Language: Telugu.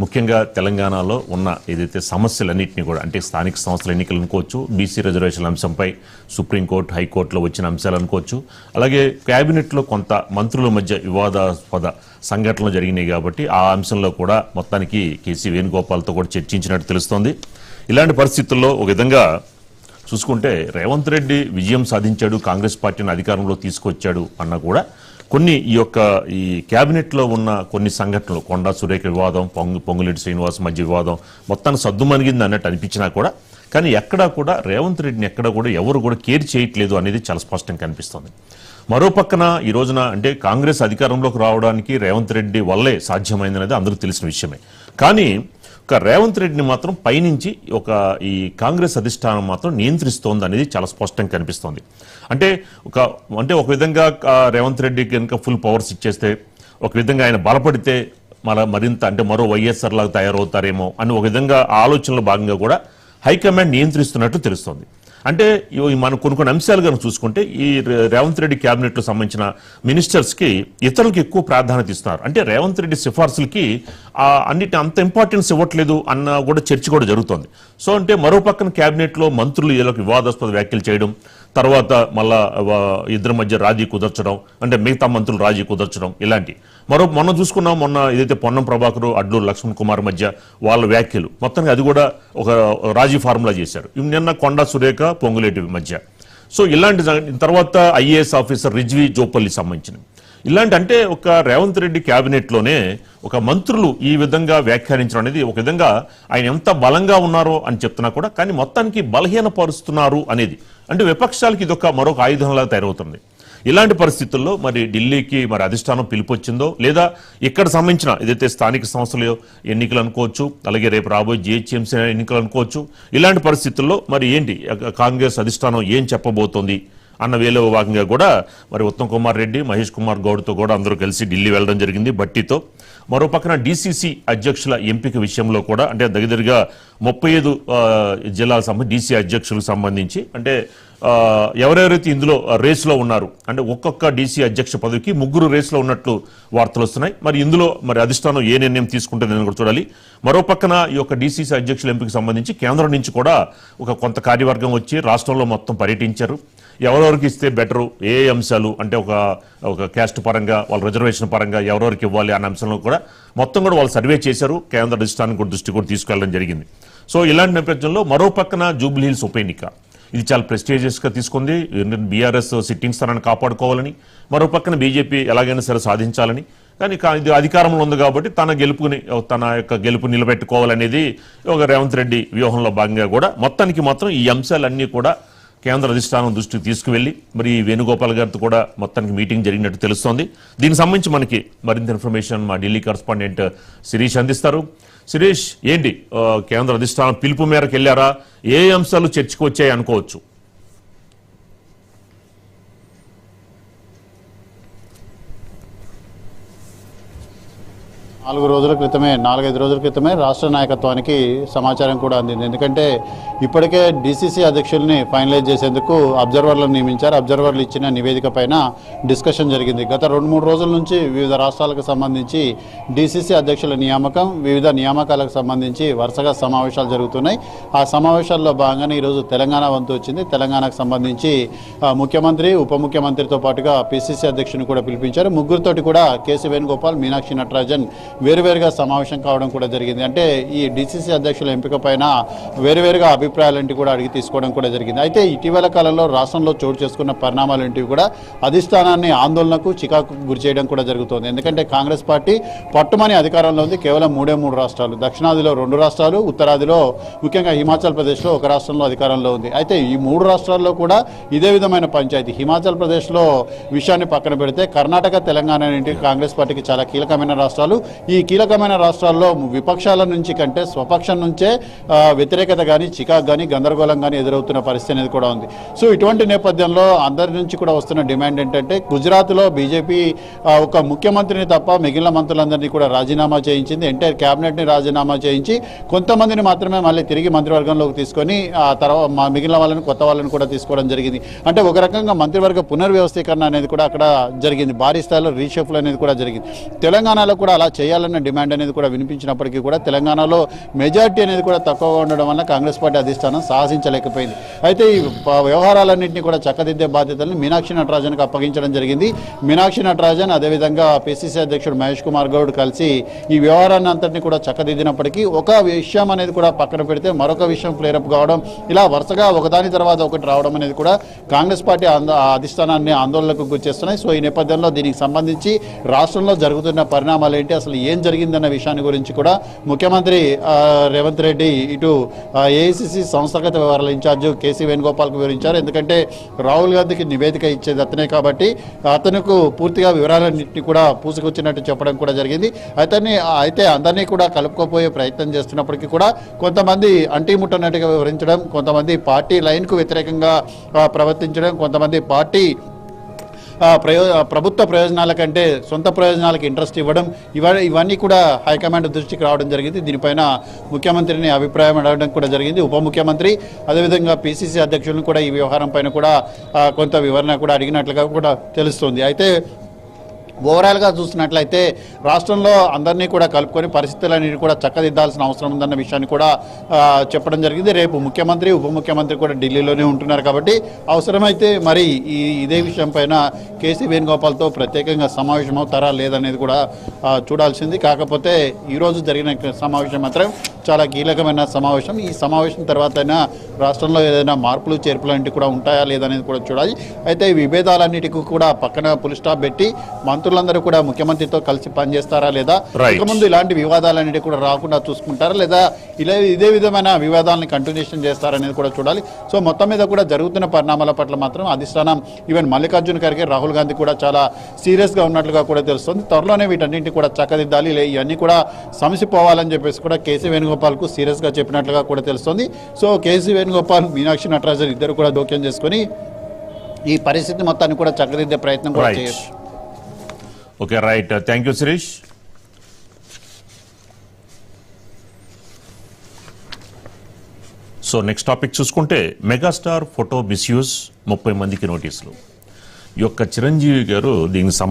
ముఖ్యంగా తెలంగాణలో ఉన్న ఏదైతే సమస్యలన్నింటినీ కూడా అంటే స్థానిక సంస్థల ఎన్నికలు అనుకోవచ్చు, బీసీ రిజర్వేషన్ల అంశంపై సుప్రీంకోర్టు హైకోర్టులో వచ్చిన అంశాలు అనుకోవచ్చు, అలాగే క్యాబినెట్లో కొంత మంత్రుల మధ్య వివాదాస్పద సంఘటనలు జరిగినాయి కాబట్టి ఆ అంశంలో కూడా మొత్తానికి కేసీ వేణుగోపాల్తో కూడా చర్చించినట్టు తెలుస్తోంది. ఇలాంటి పరిస్థితుల్లో ఒక విధంగా చూసుకుంటే రేవంత్ రెడ్డి విజయం సాధించాడు, కాంగ్రెస్ పార్టీని అధికారంలో తీసుకొచ్చాడు అన్నా కూడా కొన్ని ఈ క్యాబినెట్లో ఉన్న కొన్ని సంఘటనలు, కొండా సురేఖ వివాదం, పొంగులేటి శ్రీనివాస్ మధ్య వివాదం మొత్తాన్ని సద్దుమణిగింది అన్నట్టు అనిపించినా కూడా కానీ ఎక్కడా కూడా రేవంత్ రెడ్డిని ఎక్కడ కూడా ఎవరు కూడా కేర్ చేయట్లేదు అనేది చాలా స్పష్టంగా కనిపిస్తుంది. మరో పక్కన ఈ రోజున అంటే కాంగ్రెస్ అధికారంలోకి రావడానికి రేవంత్ రెడ్డి వల్లే సాధ్యమైందనేది అందరికీ తెలిసిన విషయమే. కానీ రేవంత్ రెడ్డిని మాత్రం పైనుంచి ఈ కాంగ్రెస్ అధిష్టానం మాత్రం నియంత్రిస్తోంది అనేది చాలా స్పష్టంగా కనిపిస్తోంది. అంటే ఒక విధంగా రేవంత్ రెడ్డికి కనుక ఫుల్ పవర్స్ ఇచ్చేస్తే, ఒక విధంగా ఆయన బలపడితే మరింత అంటే మరో వైఎస్ఆర్ లాగా తయారవుతారేమో అని ఒక విధంగా ఆలోచనలో భాగంగా కూడా హైకమాండ్ నియంత్రిస్తున్నట్టు తెలుస్తోంది. అంటే మనం కొన్ని అంశాలు కనుక చూసుకుంటే ఈ రేవంత్ రెడ్డి క్యాబినెట్లో సంబంధించిన మినిస్టర్స్కి ఇతరులకు ఎక్కువ ప్రాధాన్యత ఇస్తున్నారు. అంటే రేవంత్ రెడ్డి సిఫార్సులకి అన్నిటి అంత ఇంపార్టెన్స్ ఇవ్వట్లేదు అన్న కూడా చర్చ కూడా జరుగుతోంది. సో అంటే మరో పక్కన క్యాబినెట్లో మంత్రులు ఏదో వివాదాస్పద వ్యాఖ్యలు చేయడం, తర్వాత మళ్ళా ఇద్దరి మధ్య రాజీ కుదర్చడం, అంటే మిగతా మంత్రులు రాజీ కుదర్చడం, ఇలాంటి మొన్న చూసుకున్నాం. మొన్న ఏదైతే పొన్నం ప్రభాకర్, అడ్లూరు లక్ష్మణ్ కుమార్ మధ్య వాళ్ళ వ్యాఖ్యలు మొత్తానికి అది కూడా ఒక రాజీ ఫార్ములా చేశారు. నిన్న కొండా సురేఖ, పొంగులేటి మధ్య. సో ఇలాంటి తర్వాత ఐఏఎస్ ఆఫీసర్ రిజ్వీ జోపల్లి సంబంధించినవి ఇలాంటి అంటే ఒక రేవంత్ రెడ్డి క్యాబినెట్లోనే ఒక మంత్రులు ఈ విధంగా వ్యాఖ్యానించడం అనేది ఒక విధంగా ఆయన ఎంత బలంగా ఉన్నారో అని చెప్తున్నా కూడా కానీ మొత్తానికి బలహీనపరుస్తున్నారు అనేది అంటే విపక్షాలకి ఇది మరొక ఆయుధంలా తయారవుతుంది. ఇలాంటి పరిస్థితుల్లో మరి ఢిల్లీకి అధిష్టానం పిలుపొచ్చిందో లేదా ఇక్కడ సంబంధించిన ఏదైతే స్థానిక సంస్థల ఎన్నికలు అనుకోవచ్చు, అలాగే రేపు రాబోయే జిహెచ్ఎంసీ ఎన్నికలు అనుకోవచ్చు, ఇలాంటి పరిస్థితుల్లో మరి ఏంటి కాంగ్రెస్ అధిష్టానం ఏం చెప్పబోతోంది అన్న వేలో భాగంగా కూడా మరి ఉత్తమ్ కుమార్ రెడ్డి, మహేష్ కుమార్ గౌడ్తో కూడా అందరూ కలిసి ఢిల్లీ వెళ్ళడం జరిగింది భట్టీతో. మరో పక్కన డీసీసీ అధ్యక్షుల ఎంపిక విషయంలో కూడా అంటే దగ్గరగా 35 జిల్లాలకు సంబంధించి డీసీ అధ్యక్షులకు సంబంధించి అంటే ఎవరెవరైతే ఇందులో రేసులో ఉన్నారు అంటే ఒక్కొక్క డీసీ అధ్యక్ష పదవికి 3 రేసులో ఉన్నట్లు వార్తలు వస్తున్నాయి. మరి ఇందులో అధిష్టానం ఏ నిర్ణయం తీసుకుంటుందని కూడా చూడాలి. మరో పక్కన ఈ యొక్క డీసీసీ అధ్యక్షుల ఎంపికకు సంబంధించి కేంద్రం నుంచి కూడా కొంత కార్యవర్గం వచ్చి రాష్ట్రంలో మొత్తం పర్యటించారు. ఎవరెవరికి ఇస్తే బెటరు, ఏ అంశాలు అంటే ఒక క్యాస్ట్ పరంగా, వాళ్ళ రిజర్వేషన్ పరంగా ఎవరెవరికి ఇవ్వాలి అన్న అంశంలో కూడా మొత్తం కూడా వాళ్ళు సర్వే చేశారు. కేంద్ర అధిష్టానం కూడా దృష్టి కూడా తీసుకెళ్లడం జరిగింది. సో ఇలాంటి నేపథ్యంలో మరో పక్కన జూబ్లీ హిల్స్ ఉప ఎన్నిక ఇది చాలా ప్రెస్టీజియస్గా తీసుకుంది. బీఆర్ఎస్ సిట్టింగ్ స్థానాన్ని కాపాడుకోవాలని, మరో పక్కన బీజేపీ ఎలాగైనా సరే సాధించాలని, కానీ ఇది అధికారంలో ఉంది కాబట్టి తన యొక్క గెలుపు నిలబెట్టుకోవాలనేది ఒక రేవంత్ రెడ్డి వ్యూహంలో భాగంగా కూడా మొత్తానికి మాత్రం ఈ అంశాలన్నీ కూడా కేంద్ర అధిష్టానం దృష్టికి తీసుకువెళ్ళి మరి వేణుగోపాల్ గారితో కూడా మొత్తానికి మీటింగ్ జరిగినట్టు తెలుస్తోంది. దీనికి సంబంధించి మనకి మరింత ఇన్ఫర్మేషన్ మా ఢిల్లీ కరస్పాండెంట్ శిరీష్ అందిస్తారు. శిరీష్, ఏంటి కేంద్ర అధిష్టానం పిలుపు మేరకు వెళ్ళారా? ఏ అంశాలు చర్చకు వచ్చాయి అనుకోవచ్చు? 4-5 రోజుల క్రితమే రాష్ట్ర నాయకత్వానికి సమాచారం కూడా అందింది. ఎందుకంటే ఇప్పటికే డీసీసీ అధ్యక్షుల్ని ఫైనలైజ్ చేసేందుకు అబ్జర్వర్లను నియమించారు. అబ్జర్వర్లు ఇచ్చిన నివేదిక పైన డిస్కషన్ జరిగింది. గత 2-3 రోజుల నుంచి వివిధ రాష్ట్రాలకు సంబంధించి డీసీసీ అధ్యక్షుల నియామకం, వివిధ నియామకాలకు సంబంధించి వరుసగా సమావేశాలు జరుగుతున్నాయి. ఆ సమావేశాల్లో భాగంగానే ఈరోజు తెలంగాణ వంతు వచ్చింది. తెలంగాణకు సంబంధించి ముఖ్యమంత్రి, ఉప ముఖ్యమంత్రితో పాటుగా పీసీసీ అధ్యక్షుని కూడా పిలిపించారు. ముగ్గురితోటి కూడా కేసీ వేణుగోపాల్, మీనాక్షి నటరాజన్ వేరువేరుగా సమావేశం కావడం కూడా జరిగింది. అంటే ఈ డీసీసీ అధ్యక్షుల ఎంపిక పైన వేరువేరుగా అభిప్రాయాలంటి కూడా అడిగి తీసుకోవడం కూడా జరిగింది. అయితే ఇటీవల కాలంలో రాష్ట్రంలో చోటు చేసుకున్న పరిణామాలంటివి కూడా అధిష్టానాన్ని ఆందోళనకు, చికాకు గురి చేయడం కూడా జరుగుతోంది. ఎందుకంటే కాంగ్రెస్ పార్టీ పట్టుమని అధికారంలో ఉంది. కేవలం 3 రాష్ట్రాలు, దక్షిణాదిలో 2 రాష్ట్రాలు, ఉత్తరాదిలో ముఖ్యంగా హిమాచల్ ప్రదేశ్లో 1 రాష్ట్రంలో అధికారంలో ఉంది. అయితే ఈ 3 రాష్ట్రాల్లో కూడా ఇదే విధమైన పంచాయతీ. హిమాచల్ ప్రదేశ్లో విషయాన్ని పక్కన పెడితే కర్ణాటక, తెలంగాణ అనేవి కాంగ్రెస్ పార్టీకి చాలా కీలకమైన రాష్ట్రాలు. ఈ కీలకమైన రాష్ట్రాల్లో విపక్షాల నుంచి కంటే స్వపక్షం నుంచే వ్యతిరేకత కానీ, చికాకు కానీ, గందరగోళం కానీ ఎదురవుతున్న పరిస్థితి అనేది కూడా ఉంది. సో ఇటువంటి నేపథ్యంలో అందరి నుంచి కూడా వస్తున్న డిమాండ్ ఏంటంటే గుజరాత్లో బీజేపీ ఒక ముఖ్యమంత్రిని తప్ప మిగిలిన మంత్రులందరినీ కూడా రాజీనామా చేయించింది. ఎంటైర్ క్యాబినెట్ని రాజీనామా చేయించి కొంతమందిని మాత్రమే మళ్ళీ తిరిగి మంత్రివర్గంలోకి తీసుకొని ఆ తర్వాత మిగిలిన వాళ్ళని, కొత్త వాళ్ళని కూడా తీసుకోవడం జరిగింది. అంటే ఒక రకంగా మంత్రివర్గ పునర్వ్యవస్థీకరణ అనేది కూడా అక్కడ జరిగింది. భారీ స్థాయిలో రీషఫుల్ అనేది కూడా జరిగింది. తెలంగాణలో కూడా అలా చేయాలి చేయాలన్న డిమాండ్ అనేది కూడా వినిపించినప్పటికీ కూడా తెలంగాణలో మెజార్టీ అనేది కూడా తక్కువగా ఉండడం వల్ల కాంగ్రెస్ పార్టీ అధిష్టానం సాహసించలేకపోయింది. అయితే ఈ వ్యవహారాలన్నింటినీ కూడా చక్కదిద్దే బాధ్యతలను మీనాక్షి నటరాజన్కి అప్పగించడం జరిగింది. మీనాక్షి నటరాజన్ అదేవిధంగా పిసిసి అధ్యక్షుడు మహేష్ కుమార్ గౌడ్ కలిసి ఈ వ్యవహారాన్ని అంతటినీ కూడా చక్కదిద్దినప్పటికీ ఒక విషయం అనేది కూడా పక్కన పెడితే మరొక విషయం క్లియరప్ కావడం, ఇలా వరుసగా ఒకదాని తర్వాత ఒకటి రావడం అనేది కూడా కాంగ్రెస్ పార్టీ అధిష్టానాన్ని ఆందోళనకు గురిచేస్తున్నాయి. సో ఈ నేపథ్యంలో దీనికి సంబంధించి రాష్ట్రంలో జరుగుతున్న పరిణామాలు ఏంటి, అసలు ఏం జరిగిందన్న విషయాన్ని గురించి కూడా ముఖ్యమంత్రి రేవంత్ రెడ్డి ఇటు ఏఐసిసి సంస్థాగత వ్యవహారాల ఇన్ఛార్జ్ కేసీ వేణుగోపాల్కు వివరించారు. ఎందుకంటే రాహుల్ గాంధీకి నివేదిక ఇచ్చేది అతనే కాబట్టి అతనుకు పూర్తిగా వివరాలన్నింటినీ కూడా పూసుకొచ్చినట్టు చెప్పడం కూడా జరిగింది. అయితే అందరినీ కూడా కలుపుకోపోయే ప్రయత్నం చేస్తున్నప్పటికీ కూడా కొంతమంది అంటిముట్టనట్టుగా వివరించడం, కొంతమంది పార్టీ లైన్కు వ్యతిరేకంగా ప్రవర్తించడం, కొంతమంది పార్టీ ప్రభుత్వ ప్రయోజనాల కంటే సొంత ప్రయోజనాలకు ఇంట్రెస్ట్ ఇవ్వడం, ఇవన్నీ కూడా హైకమాండ్ దృష్టికి రావడం జరిగింది. దీనిపైన ముఖ్యమంత్రిని అభిప్రాయం అడగడం కూడా జరిగింది. ఉప ముఖ్యమంత్రి అదేవిధంగా పిసిసి అధ్యక్షులను కూడా ఈ వ్యవహారం పైన కూడా కొంత వివరణ కూడా అడిగినట్లుగా కూడా తెలుస్తుంది. అయితే ఓవరాల్గా చూసినట్లయితే రాష్ట్రంలో అందరినీ కూడా కలుపుకొని పరిస్థితులన్నిటి కూడా చక్కదిద్దాల్సిన అవసరం ఉందన్న విషయాన్ని కూడా చెప్పడం జరిగింది. రేపు ముఖ్యమంత్రి ఉప ముఖ్యమంత్రి కూడా ఢిల్లీలోనే ఉంటున్నారు కాబట్టి అవసరమైతే మరి ఇదే విషయం పైన కేసీ వేణుగోపాల్తో ప్రత్యేకంగా సమావేశం అవుతారా లేదనేది కూడా చూడాల్సింది. కాకపోతే ఈరోజు జరిగిన సమావేశం మాత్రం చాలా కీలకమైన సమావేశం. ఈ సమావేశం తర్వాత అయినా రాష్ట్రంలో ఏదైనా మార్పులు చేర్పులు అనేవి కూడా ఉంటాయా లేదనేది కూడా చూడాలి. అయితే ఈ విభేదాలన్నిటికీ కూడా పక్కన పులి స్టాప్ పెట్టి మంత్రులందరూ కూడా ముఖ్యమంత్రితో కలిసి పనిచేస్తారా లేదా, ఇక ముందు ఇలాంటి వివాదాలన్నిటి కూడా రాకుండా చూసుకుంటారా లేదా, ఇదే విధమైన వివాదాలను కంటిన్యూషన్ చేస్తారనేది కూడా చూడాలి. సో మొత్తం మీద కూడా జరుగుతున్న పరిణామాల పట్ల మాత్రం అధిష్టానం ఈవెన్ మల్లికార్జున ఖర్గే, రాహుల్ గాంధీ కూడా చాలా సీరియస్గా ఉన్నట్లుగా కూడా తెలుస్తుంది. త్వరలోనే వీటన్నింటినీ కూడా చక్కదిద్దాలి, ఇవన్నీ కూడా సమసిపోవాలని చెప్పేసి కూడా కేసీ వేణుగోపాల్కు సీరియస్గా చెప్పినట్లుగా కూడా తెలుస్తుంది. సో కేసీ వేణుగోపాల్, మీనాక్షి నటరాజన్ ఇద్దరు కూడా జోక్యం చేసుకొని ఈ పరిస్థితి మొత్తాన్ని కూడా చక్కదిద్దే ప్రయత్నం కూడా చేయొచ్చు. Okay, right. Thank you Shirish. So next topic చూసుకుంటే మెగాస్టార్ ఫోటో మిస్యూజ్ 30 మందికి నోటీసులు. ఈ యొక్క చిరంజీవి గారు దీనికి